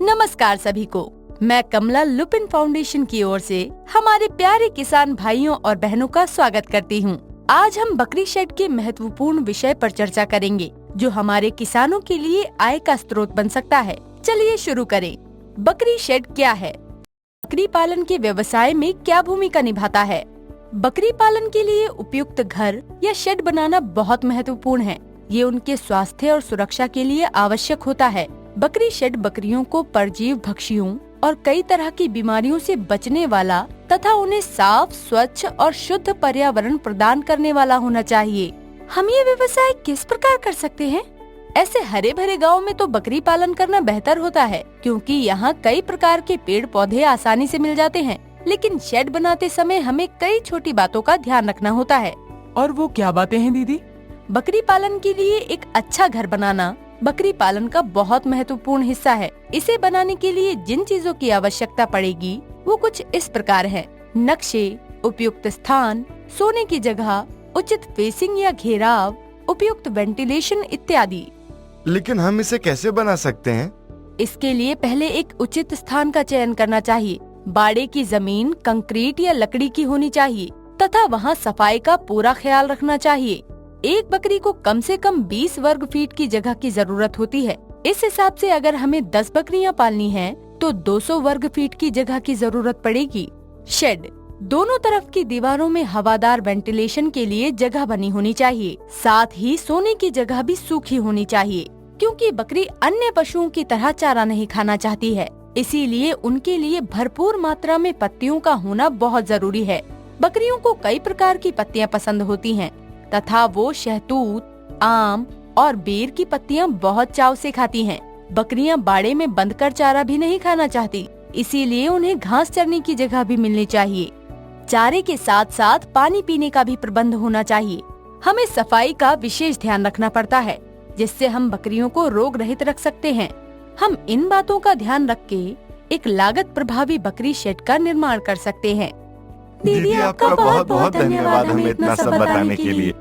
नमस्कार सभी को। मैं कमला लुपिन फाउंडेशन की ओर से हमारे प्यारे किसान भाइयों और बहनों का स्वागत करती हूँ। आज हम बकरी शेड के महत्वपूर्ण विषय पर चर्चा करेंगे जो हमारे किसानों के लिए आय का स्रोत बन सकता है। चलिए शुरू करें। बकरी शेड क्या है? बकरी पालन के व्यवसाय में क्या भूमिका निभाता है? बकरी पालन के लिए उपयुक्त घर या शेड बनाना बहुत महत्वपूर्ण है। ये उनके स्वास्थ्य और सुरक्षा के लिए आवश्यक होता है। बकरी शेड बकरियों को परजीव भक्षियों और कई तरह की बीमारियों से बचने वाला तथा उन्हें साफ, स्वच्छ और शुद्ध पर्यावरण प्रदान करने वाला होना चाहिए। हम ये व्यवसाय किस प्रकार कर सकते हैं? ऐसे हरे भरे गाँव में तो बकरी पालन करना बेहतर होता है, क्योंकि यहाँ कई प्रकार के पेड़ पौधे आसानी से मिल जाते हैं। लेकिन शेड बनाते समय हमें कई छोटी बातों का ध्यान रखना होता है। और वो क्या बातें हैं दीदी? बकरी पालन के लिए एक अच्छा घर बनाना बकरी पालन का बहुत महत्वपूर्ण हिस्सा है। इसे बनाने के लिए जिन चीजों की आवश्यकता पड़ेगी वो कुछ इस प्रकार है: नक्शे, उपयुक्त स्थान, सोने की जगह, उचित फेसिंग या घेराव, उपयुक्त वेंटिलेशन इत्यादि। लेकिन हम इसे कैसे बना सकते हैं? इसके लिए पहले एक उचित स्थान का चयन करना चाहिए। बाड़े की जमीन कंक्रीट या लकड़ी की होनी चाहिए तथा वहाँ सफाई का पूरा ख्याल रखना चाहिए। एक बकरी को कम से कम 20 वर्ग फीट की जगह की जरूरत होती है। इस हिसाब से अगर हमें 10 बकरियां पालनी हैं, तो 200 वर्ग फीट की जगह की जरूरत पड़ेगी। शेड दोनों तरफ की दीवारों में हवादार वेंटिलेशन के लिए जगह बनी होनी चाहिए। साथ ही सोने की जगह भी सूखी होनी चाहिए, क्योंकि बकरी अन्य पशुओं की तरह चारा नहीं खाना चाहती है। इसीलिए उनके लिए भरपूर मात्रा में पत्तियों का होना बहुत जरूरी है। बकरियों को कई प्रकार की पत्तियां पसंद होती हैं तथा वो शहतूत, आम और बेर की पत्तियां बहुत चाव से खाती हैं। बकरियां बाड़े में बंद कर चारा भी नहीं खाना चाहती, इसीलिए उन्हें घास चरने की जगह भी मिलनी चाहिए। चारे के साथ साथ पानी पीने का भी प्रबंध होना चाहिए। हमें सफाई का विशेष ध्यान रखना पड़ता है, जिससे हम बकरियों को रोग रहित रख सकते हैं। हम इन बातों का ध्यान रख के एक लागत प्रभावी बकरी शेड का निर्माण कर सकते हैं। दीदी, आपका बहुत बहुत धन्यवाद हमें इतना सब बताने के लिए।